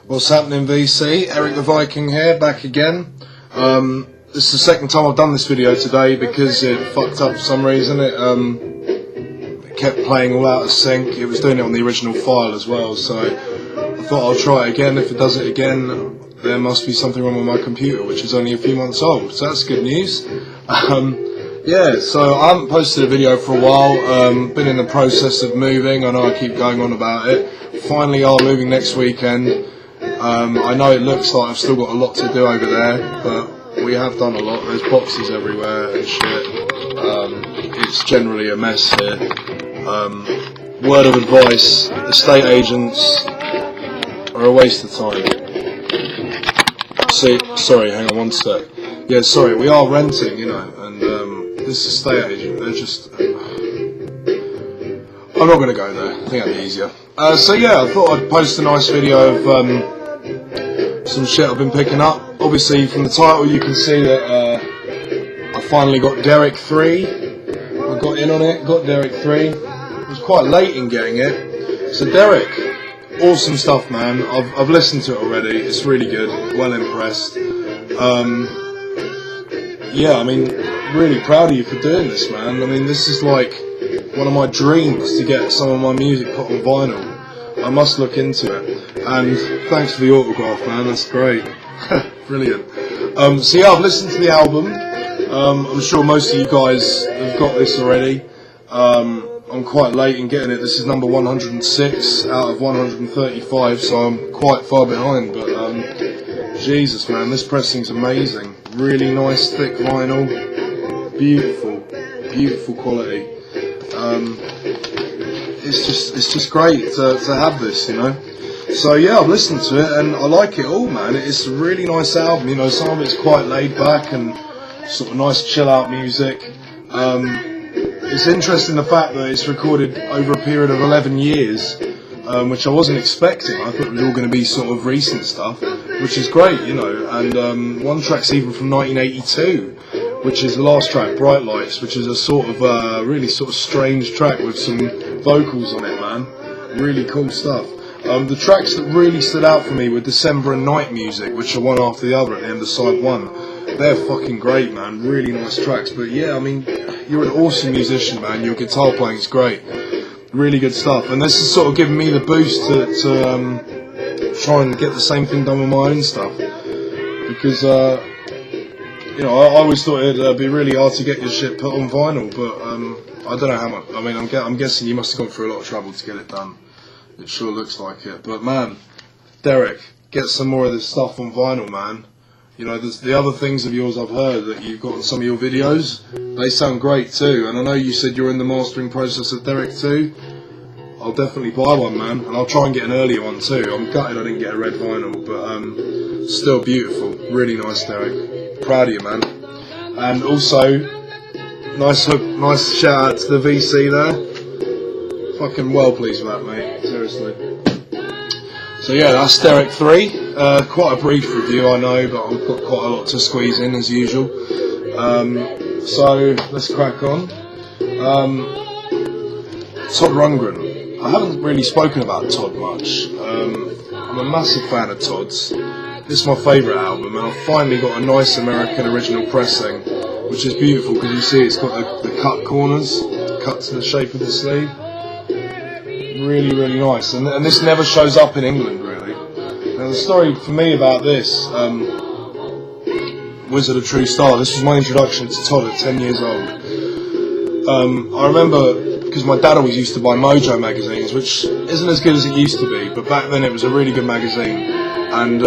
What's happening, VC? Erik the Viking here, back again. This is the second time I've done this video today because it fucked up for some reason. It kept playing all out of sync. It was doing it on the original file as well, so I thought I'll try it again. If it does it again, there must be something wrong with my computer, which is only a few months old, so that's good news. Yeah, so I haven't posted a video for a while. Been in the process of moving. I know I keep going on about it. Finally are moving next weekend. I know it looks like I've still got a lot to do over there, but we have done a lot. There's boxes everywhere and shit. It's generally a mess here. Word of advice, estate agents are a waste of time. See, sorry, hang on one sec. Yeah, sorry, we are renting, you know, and this estate agent, they're just... I'm not going to go there, I think that'd be easier. So yeah, I thought I'd post a nice video of some shit I've been picking up. Obviously from the title you can see that I finally got Dereck III. I got in on it, got Dereck III. I was quite late in getting it. So Dereck, awesome stuff, man. I've listened to it already, it's really good, well impressed. Yeah, I mean, really proud of you for doing this, man. I mean, this is like one of my dreams to get some of my music put on vinyl. I must look into it. And thanks for the autograph, man, that's great. Brilliant. So yeah, I've listened to the album. I'm sure most of you guys have got this already. I'm quite late in getting it. This is number 106 out of 135, so I'm quite far behind. But Jesus, man, this pressing's amazing. Really nice, thick vinyl. Beautiful, beautiful quality. It's just great to have this, you know. So yeah, I've listened to it and I like it all, man. It's a really nice album, you know. Some of it's quite laid back and sort of nice chill out music. It's interesting the fact that it's recorded over a period of 11 years, which I wasn't expecting. I thought it was all going to be sort of recent stuff, which is great, you know. And one track's even from 1982, which is the last track, Bright Lights, which is a sort of really sort of strange track with some vocals on it, man. Really cool stuff. The tracks that really stood out for me were December and Night Music, which are one after the other at the end of side one. They're fucking great, man. Really nice tracks. But yeah, I mean, you're an awesome musician, man. Your guitar playing is great. Really good stuff. And this is sort of giving me the boost to try and get the same thing done with my own stuff. Because, you know, I always thought it'd be really hard to get your shit put on vinyl. But I don't know how much. I mean, I'm guessing you must have gone through a lot of trouble to get it done. It sure looks like it. But man, Dereck, get some more of this stuff on vinyl, man. You know, there's the other things of yours I've heard that you've got in some of your videos. They sound great too. And I know you said you're in the mastering process of Dereck II. I'll definitely buy one, man. And I'll try and get an earlier one too. I'm gutted I didn't get a red vinyl, but still beautiful. Really nice, Dereck. Proud of you, man. And also, nice shout out to the VC there. Fucking well pleased with that, mate. Seriously. So yeah, that's Dereck III. Quite a brief review, I know, but I've got quite a lot to squeeze in as usual. So let's crack on. Todd Rundgren. I haven't really spoken about Todd much. I'm a massive fan of Todd's. This is my favourite album, and I've finally got a nice American original pressing, which is beautiful because you see it's got the cut corners, cut to the shape of the sleeve. Really, really nice, and this never shows up in England, really. Now the story for me about this, Wizard of True Star, this was my introduction to Todd at 10 years old. I remember, because my dad always used to buy Mojo magazines, which isn't as good as it used to be, but back then it was a really good magazine, and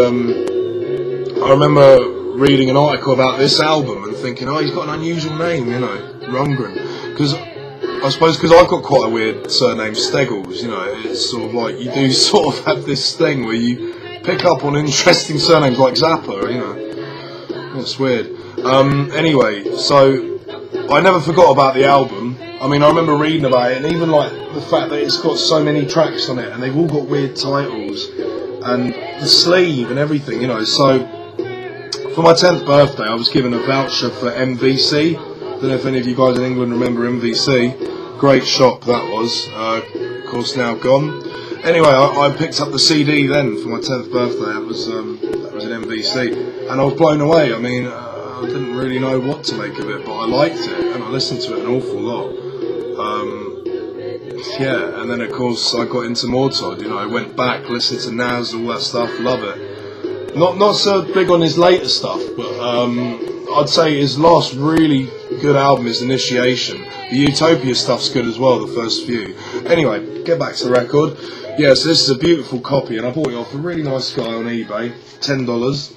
I remember reading an article about this album and thinking, oh, he's got an unusual name, you know, Rundgren, because I suppose because I've got quite a weird surname, Steggles, you know, it's sort of like you do sort of have this thing where you pick up on interesting surnames like Zappa, you know, it's weird. Anyway, so I never forgot about the album. I mean, I remember reading about it, and even like the fact that it's got so many tracks on it, and they've all got weird titles, and the sleeve and everything, you know. So for my 10th birthday, I was given a voucher for MVC. Don't know if any of you guys in England remember MVC. Great shop that was, of course now gone. Anyway, I picked up the CD then for my 10th birthday. That was an MVC, and I was blown away. I mean, I didn't really know what to make of it, but I liked it, and I listened to it an awful lot. Yeah, and then of course I got into more Todd. You know, I went back, listened to Nas, all that stuff. Love it. Not so big on his later stuff, but I'd say his last really good album is Initiation. The Utopia stuff's good as well, the first few. Anyway, get back to the record. Yeah, so this is a beautiful copy, and I bought it off a really nice guy on eBay, $10.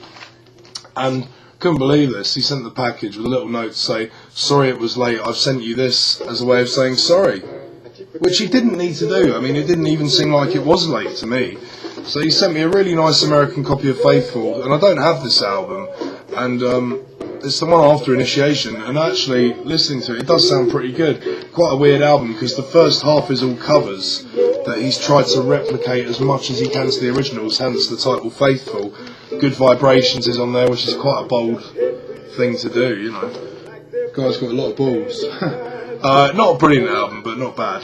And couldn't believe this. He sent the package with a little note to say, "Sorry it was late, I've sent you this as a way of saying sorry." Which he didn't need to do. I mean, it didn't even seem like it was late to me. So he sent me a really nice American copy of Faithful, and I don't have this album. And it's the one after Initiation, and actually listening to it, it does sound pretty good. Quite a weird album, because the first half is all covers that he's tried to replicate as much as he can to the originals, hence the title Faithful. Good Vibrations is on there, which is quite a bold thing to do, you know. Guy's got a lot of balls. Not a brilliant album, but not bad.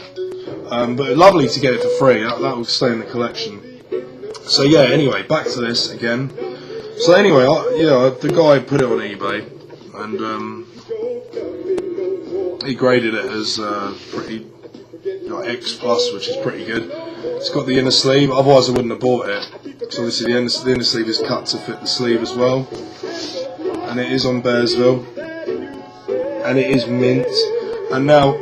But lovely to get it for free. That will stay in the collection. So yeah, anyway, back to this again. So anyway, the guy put it on eBay, and he graded it as pretty X plus, which is pretty good. It's got the inner sleeve, otherwise I wouldn't have bought it. So obviously the inner sleeve is cut to fit the sleeve as well, and it is on Bearsville, and it is mint. And now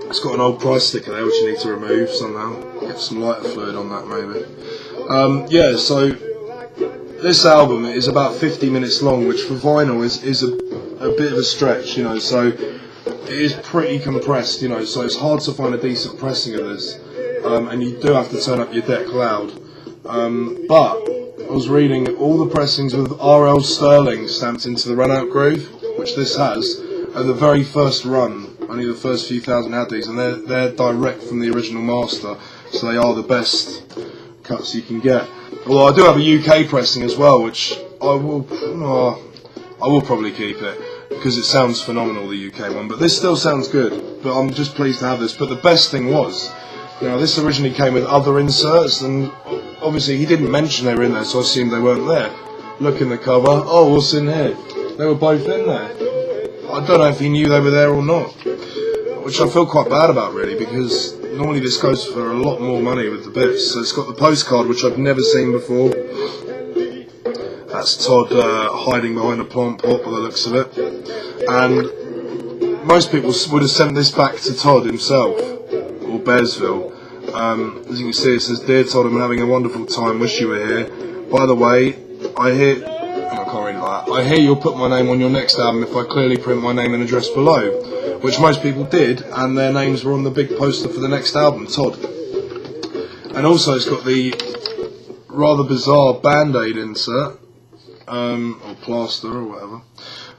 it's got an old price sticker there, which you need to remove somehow. Get some lighter fluid on that maybe. Yeah, so this album is about 50 minutes long, which for vinyl is a bit of a stretch, you know, so it is pretty compressed, you know, so it's hard to find a decent pressing of this, and you do have to turn up your deck loud. But I was reading all the pressings with R.L. Sterling stamped into the run-out groove, which this has, at the very first run. Only the first few thousand had these, and they're direct from the original master, so they are the best cuts you can get. Although I do have a UK pressing as well, which I will probably keep it, because it sounds phenomenal, the UK one. But this still sounds good, but I'm just pleased to have this. But the best thing was, you know, this originally came with other inserts, and obviously he didn't mention they were in there, so I assumed they weren't there. Look in the cover, oh, what's in here? They were both in there. I don't know if he knew they were there or not, which I feel quite bad about really, because normally this goes for a lot more money with the bits. So it's got the postcard, which I've never seen before. That's Todd hiding behind a plant pot by the looks of it. And most people would have sent this back to Todd himself, or Bearsville. As you can see, it says, "Dear Todd, I'm having a wonderful time, wish you were here. By the way, I hear you'll put my name on your next album if I clearly print my name and address below," which most people did, and their names were on the big poster for the next album, Todd. And also it's got the rather bizarre Band-Aid insert, or plaster or whatever,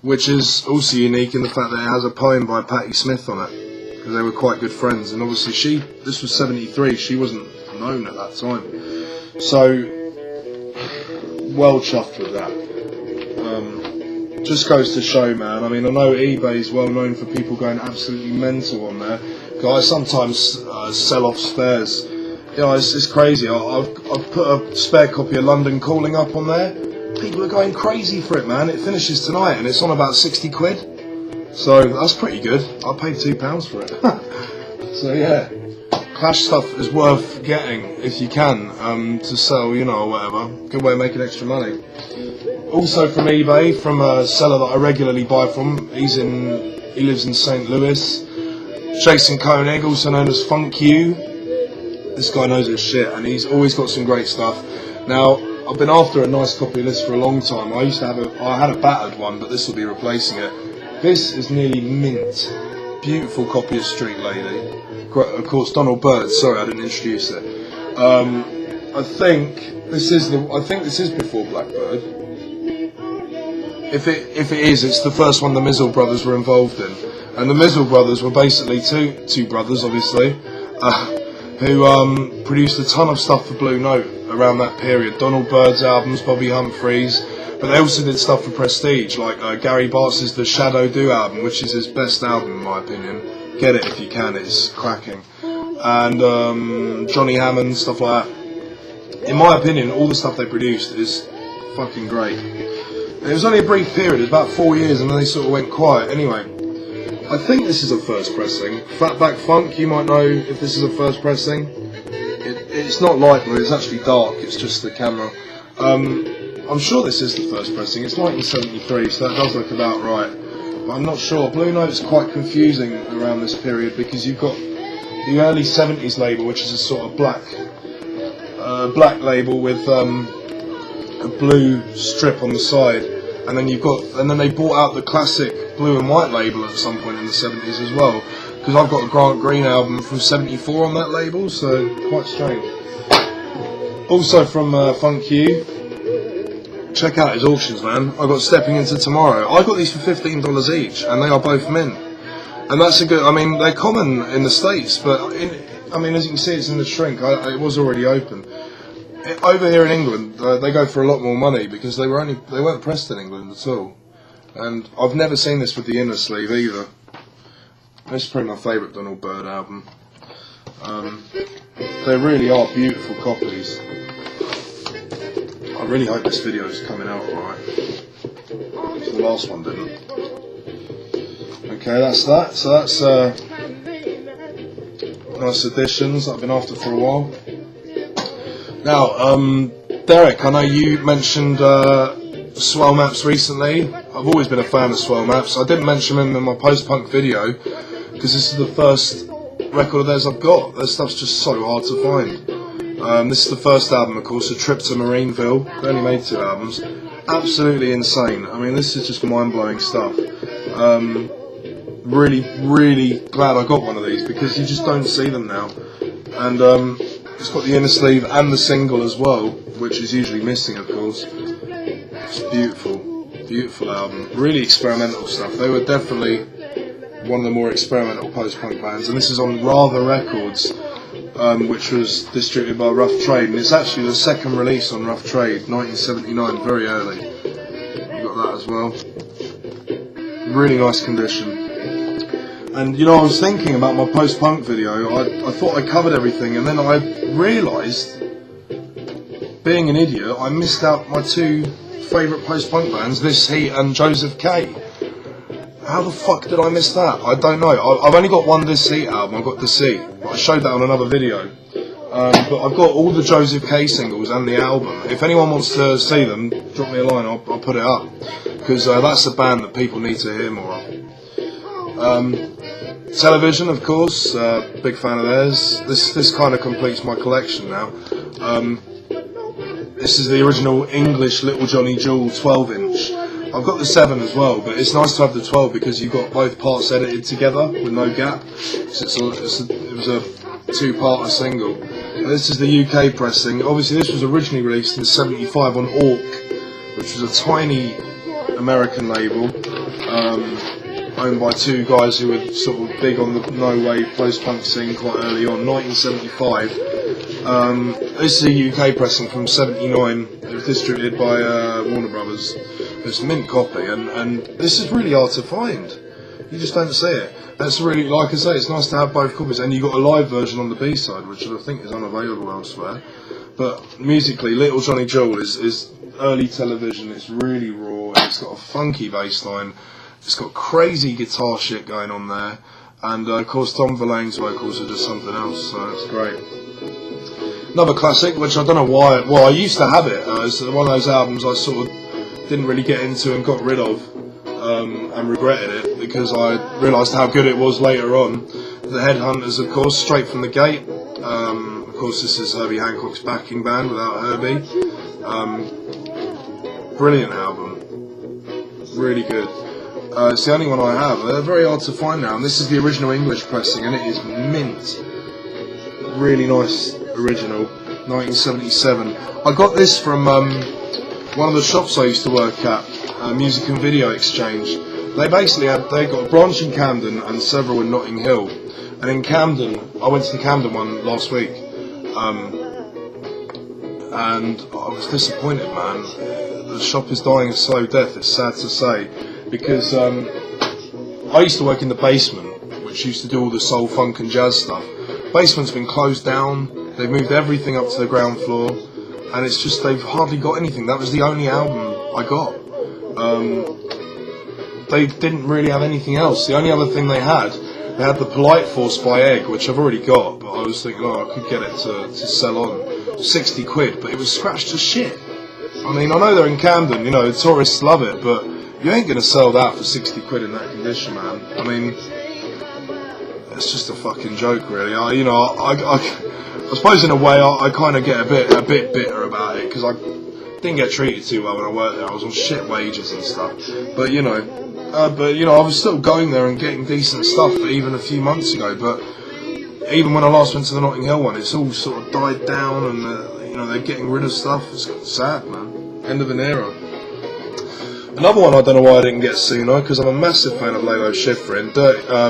which is also unique in the fact that it has a poem by Patti Smith on it, because they were quite good friends, and obviously this was 73, she wasn't known at that time. So, well chuffed with that. Just goes to show, man. I mean, I know eBay is well known for people going absolutely mental on there. Guys sometimes sell off spares. You know, it's crazy. I've put a spare copy of London Calling up on there. People are going crazy for it, man. It finishes tonight, and it's on about 60 quid. So that's pretty good. I paid £2 for it. So yeah, Clash stuff is worth getting if you can, to sell, you know, or whatever. Good way of making extra money. Also from eBay, from a seller that I regularly buy from. He lives in St. Louis. Jason Koenig, also known as Funk You. This guy knows his shit, and he's always got some great stuff. Now, I've been after a nice copy of this for a long time. I had a battered one, but this will be replacing it. This is nearly mint. Beautiful copy of Street Lady. Of course, Donald Byrd. Sorry, I didn't introduce it. I think this is before Blackbird. If it is, it's the first one the Mizzle brothers were involved in, and the Mizzle brothers were basically two brothers, obviously, who produced a ton of stuff for Blue Note around that period. Donald Byrd's albums, Bobby Humphrey's, but they also did stuff for Prestige, like Gary Bartz's The Shadow Do album, which is his best album in my opinion. Get it if you can, it's cracking. and Johnny Hammond, stuff like that. In my opinion, all the stuff they produced is fucking great. And it was only a brief period, it was about 4 years, and then they sort of went quiet. Anyway, I think this is a first pressing. Fatback Funk, you might know if this is a first pressing. It's not light blue, it's actually dark, it's just the camera. I'm sure this is the first pressing. It's 1973, so that does look about right. But I'm not sure. Blue Note's quite confusing around this period because you've got the early 70s label, which is a sort of black label with a blue strip on the side, and then they brought out the classic blue and white label at some point in the 70s as well. Because I've got a Grant Green album from '74 on that label, so quite strange. Also from Funk U, check out his auctions, man. I got Stepping Into Tomorrow. I got these for $15 each, and they are both mint. And that's a good. I mean, they're common in the States, but as you can see, it's in the shrink. It was already open. Over here in England, they go for a lot more money because they weren't pressed in England at all. And I've never seen this with the inner sleeve either. This is probably my favourite Donald Byrd album. They really are beautiful copies. I really hope this video is coming out alright. The last one didn't. Okay, that's that. So that's nice additions that I've been after for a while. Now, Derek, I know you mentioned Swell Maps recently. I've always been a fan of Swell Maps. I didn't mention him in my post-punk video because this is the first record of theirs I've got. Their stuff's just so hard to find. This is the first album, of course, A Trip to Marineville. They only made 2 albums. Absolutely insane. I mean, this is just mind-blowing stuff. Really, really glad I got one of these because you just don't see them now. And it's got the inner sleeve and the single as well, which is usually missing, of course. It's beautiful, beautiful album. Really experimental stuff. They were definitely one of the more experimental post-punk bands, and this is on Rather Records, which was distributed by Rough Trade, and it's actually the second release on Rough Trade, 1979, very early. You got that as well. Really nice condition. And you know, I was thinking about my post-punk video. I thought I covered everything, and then I realised, being an idiot, I missed out my 2 favourite post-punk bands, This Heat and Joseph K. How the fuck did I miss that? I don't know. I've only got one This Heat album, I've got Deceit. I showed that on another video. But I've got all the Joseph K singles and the album. If anyone wants to see them, drop me a line, I'll put it up. Because that's a band that people need to hear more of. Television, of course, big fan of theirs. This kind of completes my collection now. This is the original English Little Johnny Jewel 12-inch. I've got the 7 as well, but it's nice to have the 12 because you've got both parts edited together with no gap. It was a 2-parter single. This is the UK pressing. Obviously, this was originally released in '75 on Orc, which was a tiny American label. Owned by 2 guys who were sort of big on the no-wave post-punk scene quite early on, 1975. This is a UK pressing from '79. It was distributed by Warner Brothers. It's a mint copy, and this is really hard to find. You just don't see it. That's really, like I say, it's nice to have both copies, and you've got a live version on the B-side, which I think is unavailable elsewhere. But musically, Little Johnny Jewel is early television. It's really raw. It's got a funky bass line. It's got crazy guitar shit going on there, and of course Tom Verlaine's vocals are just something else, so it's great. Another classic, which I don't know why, well, I used to have it, it's one of those albums I sort of didn't really get into and got rid of, and regretted it, because I realised how good it was later on. The Headhunters, of course, Straight From The Gate. Of course this is Herbie Hancock's backing band without Herbie. Brilliant album, really good. It's the only one I have. They're very hard to find now, and this is the original English pressing, and it is mint. Really nice original, 1977. I got this from one of the shops I used to work at, Music and Video Exchange. They got a branch in Camden and several in Notting Hill. And in Camden, I went to the Camden one last week, and I was disappointed, man. The shop is dying a slow death, it's sad to say. Because I used to work in the basement, which used to do all the soul, funk and jazz stuff. Basement's been closed down. They've moved everything up to the ground floor, and it's just they've hardly got anything. That was the only album I got. They didn't really have anything else. The only other thing they had the Polite Force by Egg, which I've already got, but I was thinking, I could get it to sell on. 60 quid, but it was scratched to shit. I mean, I know they're in Camden, tourists love it, but you ain't going to sell that for 60 quid in that condition, man. I mean, it's just a fucking joke, really. I suppose in a way I kind of get a bit bitter about it, because I didn't get treated too well when I worked there. I was on shit wages and stuff, but I was still going there and getting decent stuff even a few months ago. But even when I last went to the Notting Hill one, it's all sort of died down, and they're getting rid of stuff. It's sad, man. End of an era. Another one I don't know why I didn't get sooner, because I'm a massive fan of Lalo Schifrin.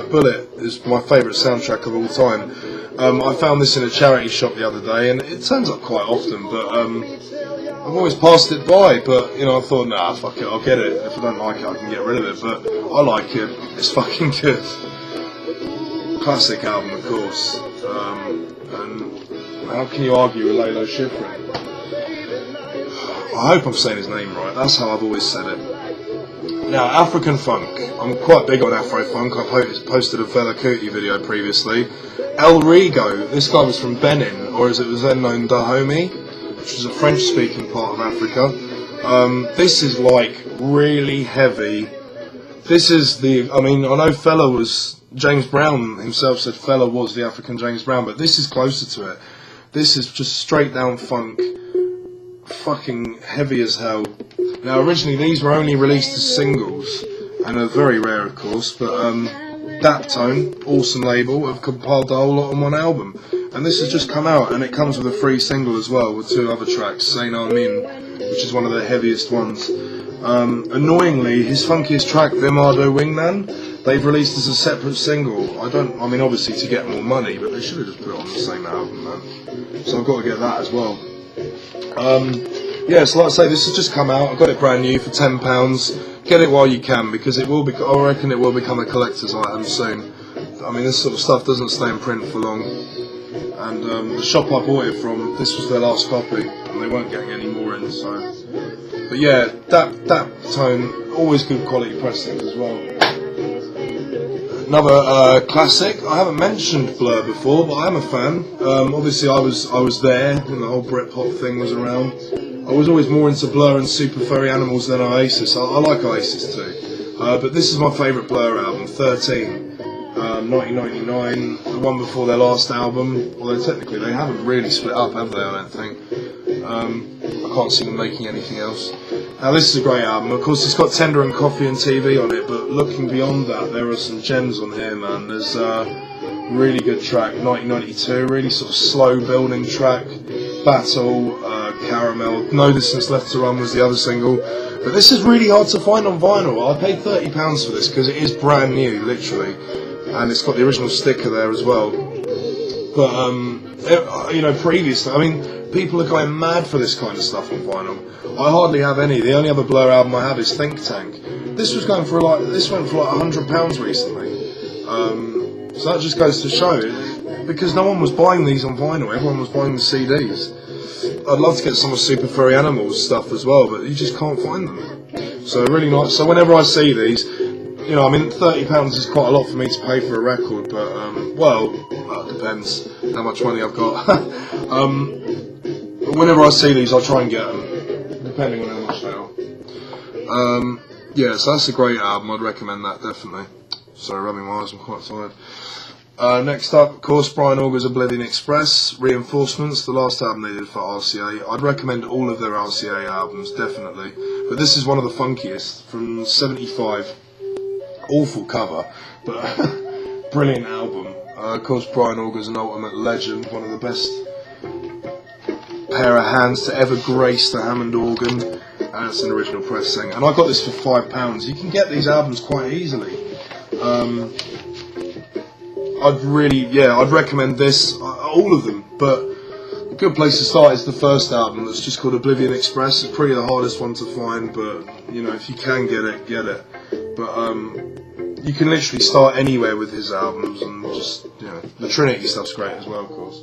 Bullet is my favourite soundtrack of all time. I found this in a charity shop the other day, and it turns up quite often, but I've always passed it by, but I thought, nah, fuck it, I'll get it. If I don't like it, I can get rid of it, but I like it. It's fucking good. Classic album, of course. And how can you argue with Lalo Schifrin? I hope I'm saying his name right. That's how I've always said it. Now, African funk. I'm quite big on Afro funk. I've posted a Fela Kuti video previously. El Rego. This guy was from Benin, or as it was then known, Dahomey, which is a French-speaking part of Africa. This is like really heavy. This is I know Fela was, James Brown himself said Fela was the African James Brown, but this is closer to it. This is just straight down funk, fucking heavy as hell. Now originally these were only released as singles, and are very rare of course, but Daptone, awesome label, have compiled the whole lot on one album. And this has just come out, and it comes with a free single as well, with 2 other tracks, Saint Amin, which is one of the heaviest ones. Annoyingly, his funkiest track, Vimado Wingman, they've released as a separate single. Obviously to get more money, but they should have just put it on the same album, man. So I've got to get that as well. So like I say, this has just come out. I got it brand new for £10. Get it while you can, because I reckon it will become a collector's item soon. This sort of stuff doesn't stay in print for long. And the shop I bought it from, this was their last copy, and they weren't getting any more in, so... But yeah, Daptone, always good quality pressings as well. Another classic, I haven't mentioned Blur before, but I am a fan. Obviously I was there when the whole Britpop thing was around. I was always more into Blur and Super Furry Animals than Oasis. I like Oasis too. But this is my favourite Blur album, 13. 1999, the one before their last album, although technically they haven't really split up, have they, I don't think. I can't see them making anything else. Now this is a great album, of course it's got Tender and Coffee and TV on it, but looking beyond that, there are some gems on here, man. There's a really good track, 1992, really sort of slow building track, Battle, Caramel, No Distance Left to Run was the other single. But this is really hard to find on vinyl. I paid £30 for this because it is brand new, literally. And it's got the original sticker there as well. But, previously, people are going mad for this kind of stuff on vinyl. I hardly have any. The only other Blur album I have is Think Tank. This went for like £100 recently. So that just goes to show, because no one was buying these on vinyl, everyone was buying the CDs. I'd love to get some of Super Furry Animals stuff as well, but you just can't find them. So really nice. So whenever I see these, £30 is quite a lot for me to pay for a record, but it depends how much money I've got. Whenever I see these, I'll try and get them, depending on how much they are. So that's a great album. I'd recommend that definitely. Sorry, rubbing my eyes. I'm quite tired. Next up, of course, Brian Auger's Oblivion Express, Reinforcements, the last album they did for RCA. I'd recommend all of their RCA albums, definitely. But this is one of the funkiest, from 75. Awful cover, but brilliant album. Of course, Brian Auger's an ultimate legend, one of the best pair of hands to ever grace the Hammond organ, and it's an original pressing. And I got this for £5. You can get these albums quite easily. I'd recommend this, all of them, but a good place to start is the first album that's just called Oblivion Express. It's probably the hardest one to find, but if you can get it, get it. But you can literally start anywhere with his albums, and just, you know, the Trinity stuff's great as well, of course.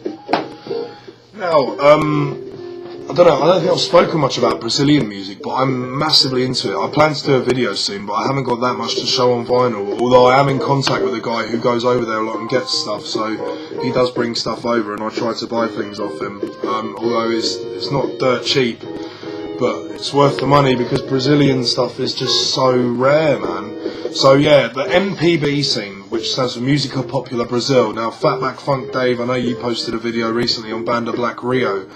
Now, I don't think I've spoken much about Brazilian music, but I'm massively into it. I plan to do a video soon, but I haven't got that much to show on vinyl, although I am in contact with a guy who goes over there a lot and gets stuff, so he does bring stuff over, and I try to buy things off him, although it's not dirt cheap, but it's worth the money because Brazilian stuff is just so rare, man. So yeah, the MPB scene, which stands for Música Popular Brazil. Now, Fatback Funk Dave, I know you posted a video recently on Banda Black Rio.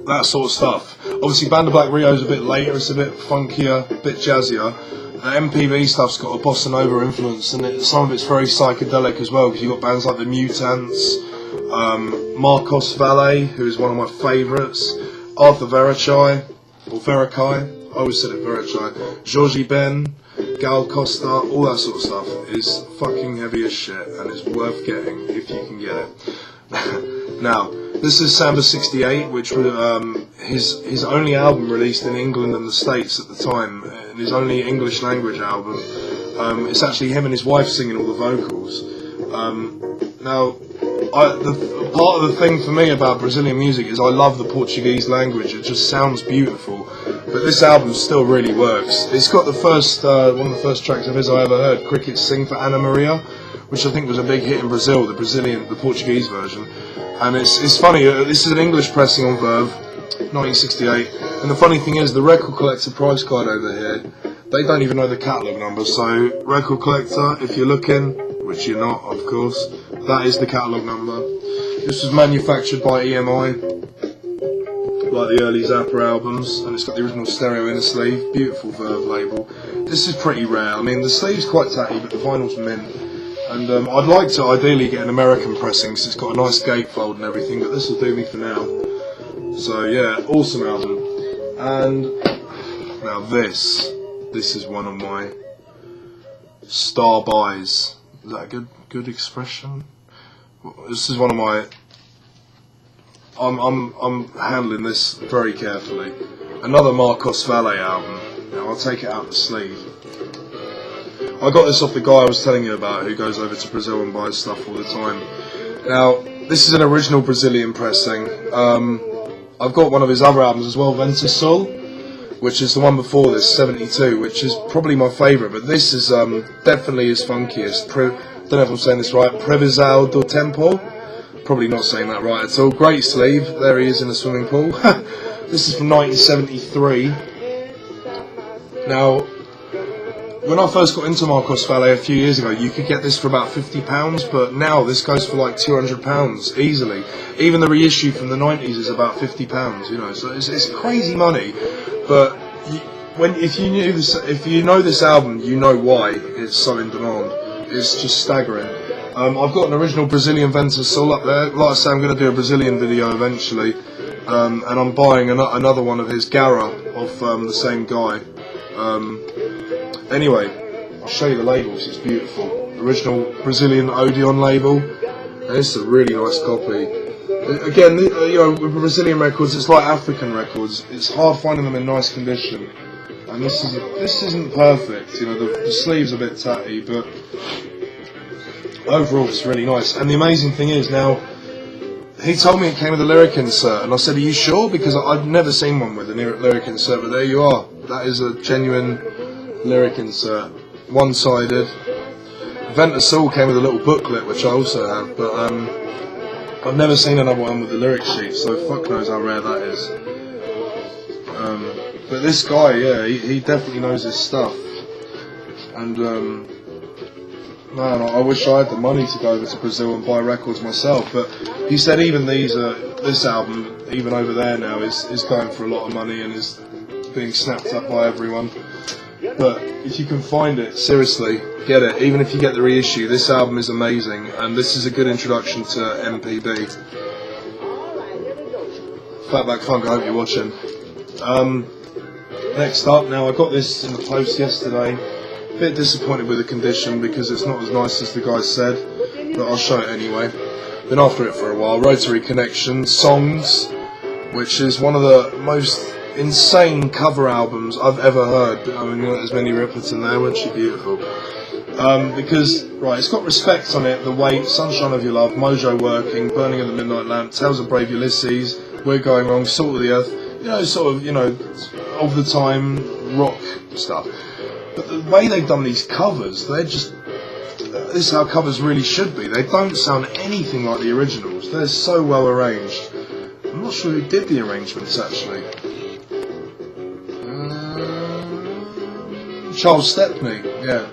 That sort of stuff. Obviously, Banda Black Rio is a bit later, it's a bit funkier, a bit jazzier. The MPB stuff's got a bossa nova influence, and some of it's very psychedelic as well, because you've got bands like the Mutants, Marcos Valle, who is one of my favourites, Arthur Veracai, or Veracai, I always said it Veracai, Jorge Ben, Gal Costa, all that sort of stuff is fucking heavy as shit, and it's worth getting if you can get it. Now, this is Samba 68, which was his only album released in England and the States at the time, and his only English language album. It's actually him and his wife singing all the vocals. Now, part of the thing for me about Brazilian music is I love the Portuguese language. It just sounds beautiful. But this album still really works. It's got the first one of the first tracks of his I ever heard, Cricket Sing for Ana Maria, which I think was a big hit in Brazil, the Portuguese version. And it's funny, this is an English pressing on Verve, 1968, and the funny thing is, the record collector price card over here, they don't even know the catalogue number, so record collector, if you're looking, which you're not, of course, that is the catalogue number. This was manufactured by EMI, like the early Zappa albums, and it's got the original stereo inner sleeve, beautiful Verve label. This is pretty rare, I mean, the sleeve's quite tatty, but the vinyl's mint. And I'd like to ideally get an American pressing, because it's got a nice gatefold and everything, but this will do me for now. So yeah, awesome album. And now this is one of my star buys. Is that a good expression? This is one of my. I'm handling this very carefully. Another Marcos Valle album. Now I'll take it out the sleeve. I got this off the guy I was telling you about, who goes over to Brazil and buys stuff all the time. Now, this is an original Brazilian pressing. I've got one of his other albums as well, Vento Sul, which is the one before this, 72, which is probably my favourite, but this is definitely his funkiest. Don't know if I'm saying this right, Previsão do Tempo. Probably not saying that right at all. Great sleeve, there he is in the swimming pool. This is from 1973. Now, when I first got into Marcos Valle a few years ago, you could get this for about £50, but now this goes for like £200 easily. Even the reissue from the 90s is about £50, you know, so it's crazy money. But if you know this album, you know why it's so in demand. It's just staggering. I've got an original Brazilian Vento Sul up there. Like I say, I'm going to do a Brazilian video eventually, and I'm buying another one of his Gara off the same guy. Anyway, I'll show you the labels, it's beautiful. Original Brazilian Odeon label, and it's a really nice copy. Again, you know, with Brazilian records, it's like African records, it's hard finding them in nice condition. And this isn't perfect, you know, the sleeve's a bit tatty, but overall it's really nice. And the amazing thing is, now, he told me it came with a lyric insert, and I said, are you sure? Because I've never seen one with a lyric insert, but there you are. That is a genuine lyric insert, one-sided. Vento Sul came with a little booklet, which I also have, but I've never seen another one with a lyric sheet, so fuck knows how rare that is. But this guy, yeah, he definitely knows his stuff. And man, I wish I had the money to go over to Brazil and buy records myself, but he said even this album, even over there now, is going for a lot of money and is being snapped up by everyone. But if you can find it, seriously, get it. Even if you get the reissue, this album is amazing, and this is a good introduction to MPB. Fatback Funk, I hope you're watching. Next up, now I got this in the post yesterday. A bit disappointed with the condition because it's not as nice as the guy said, but I'll show it anyway. Been after it for a while. Rotary Connection Songs, which is one of the most insane cover albums I've ever heard. I mean, there's Minnie Riperton there, wasn't she beautiful? Because, right, it's got Respect on it, The Weight, Sunshine of Your Love, Mojo Working, Burning of the Midnight Lamp, Tales of Brave Ulysses, We're Going Wrong, Salt of the Earth, you know, sort of, you know, of the time rock stuff. But the way they've done these covers, they're just, this is how covers really should be. They don't sound anything like the originals. They're so well arranged. I'm not sure who did the arrangements, actually. Charles Stepney, yeah.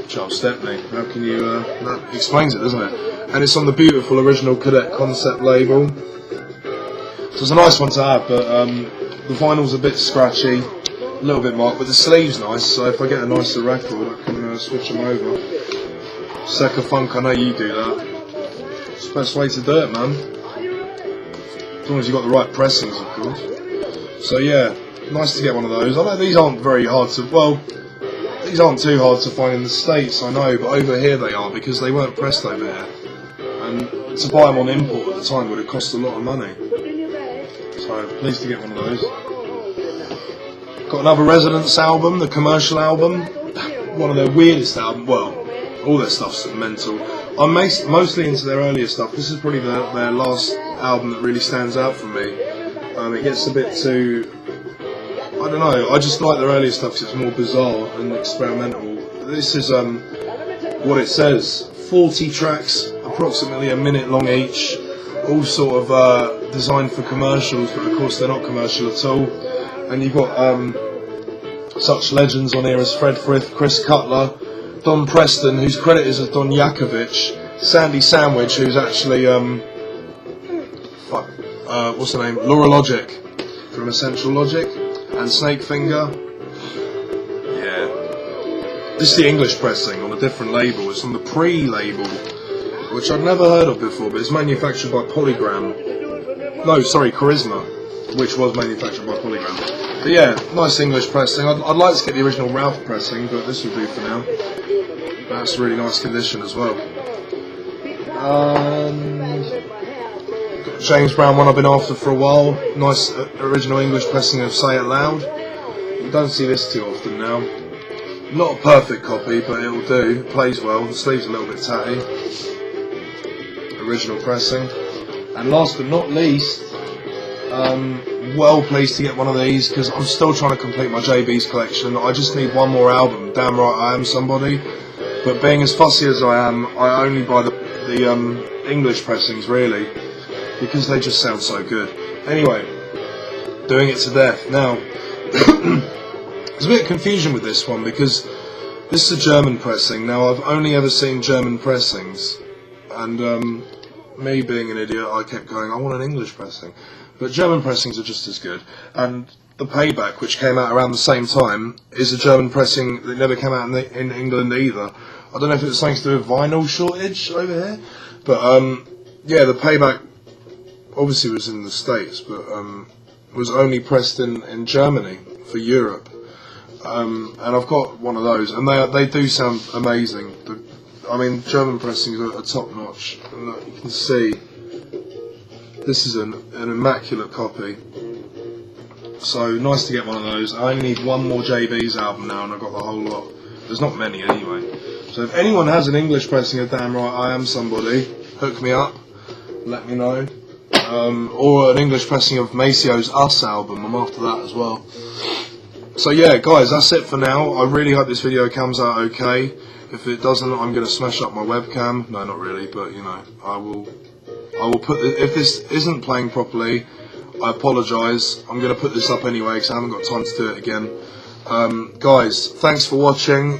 Charles Stepney. How can you, that explains it, doesn't it? And it's on the beautiful original Cadet concept label. So it's a nice one to have, but the vinyl's a bit scratchy, a little bit marked, but the sleeve's nice, so if I get a nicer record I can switch them over. Second Funk, I know you do that. It's the best way to do it, man. As long as you've got the right pressings, of course. So yeah, nice to get one of those. I know these aren't very hard to, well, these aren't too hard to find in the States, I know, but over here they are, because they weren't pressed over here. And to buy them on import at the time would have cost a lot of money. So, pleased to get one of those. Got another Residence album, the commercial album. One of their weirdest albums, well, all their stuff's mental. I'm mostly into their earlier stuff. This is probably their last album that really stands out for me. It gets a bit too, I don't know, I just like their earlier stuff because it's more bizarre and experimental. This is what it says, 40 tracks, approximately a minute long each, all sort of designed for commercials, but of course they're not commercial at all. And you've got such legends on here as Fred Frith, Chris Cutler, Don Preston, whose credit is as Don Yakovich, Sandy Sandwich, who's actually, what's her name? Laura Logic from Essential Logic, and Snake Finger. Yeah. This is the English pressing on a different label. It's on the Pre-label, which I'd never heard of before, but it's manufactured by Polygram. No, sorry, Charisma, which was manufactured by Polygram. But yeah, nice English pressing. I'd like to get the original Ralph pressing, but this will do for now. That's really nice condition as well. Got James Brown one I've been after for a while. Nice original English pressing of Say It Loud. You don't see this too often now. Not a perfect copy, but it'll do. It plays well. The sleeve's a little bit tatty. Original pressing. And last but not least, well pleased to get one of these because I'm still trying to complete my JB's collection. I just need one more album. Damn right I am somebody. But being as fussy as I am, I only buy the English pressings really, because they just sound so good. Anyway, doing it to death. Now, there's a bit of confusion with this one because this is a German pressing. Now, I've only ever seen German pressings, and me being an idiot, I kept going, I want an English pressing. But German pressings are just as good. And the Payback, which came out around the same time, is a German pressing that never came out in England either. I don't know if it was something to do with vinyl shortage over here, but yeah, the Payback obviously was in the States, but was only pressed in Germany for Europe. And I've got one of those, and they do sound amazing. I mean, German pressings are top notch, and look, you can see this is an immaculate copy. So nice to get one of those. I only need one more JB's album now, and I've got the whole lot. There's not many anyway. So if anyone has an English pressing of Damn Right I Am Somebody, hook me up, let me know. Or an English pressing of Maceo's Us album, I'm after that as well. So yeah, guys, that's it for now. I really hope this video comes out okay. If it doesn't, I'm going to smash up my webcam. No, not really, but you know, I will put if this isn't playing properly, I apologise. I'm going to put this up anyway because I haven't got time to do it again. Guys, thanks for watching.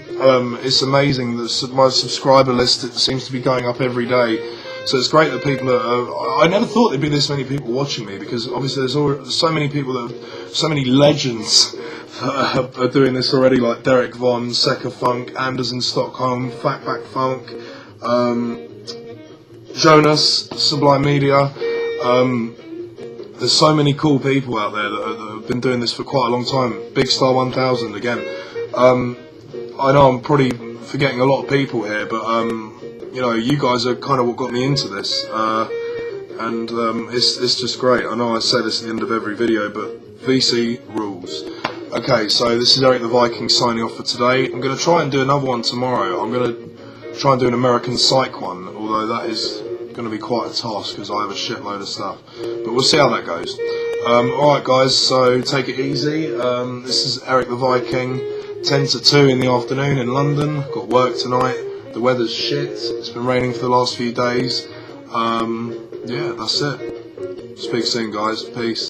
It's amazing that my subscriber list, it seems to be going up every day. So it's great that people are. I never thought there'd be this many people watching me, because obviously there's so many people that, so many legends that are doing this already, like Derek Von, Secka Funk, Anders in Stockholm, Fatback Funk, Jonas, Sublime Media. There's so many cool people out there that have been doing this for quite a long time. Big Star 1000 again. I know I'm probably forgetting a lot of people here, but you know, you guys are kind of what got me into this. and it's just great. I know I say this at the end of every video, but VC rules. Okay, so this is Erik the Viking signing off for today. I'm going to try and do another one tomorrow. I'm going to try and do an American Psych one, although that is going to be quite a task because I have a shitload of stuff. But we'll see how that goes. Alright guys, so take it easy. This is Erik the Viking, 10 to 2 in the afternoon in London. I've got work tonight. The weather's shit. It's been raining for the last few days. Yeah, that's it. Speak soon guys. Peace.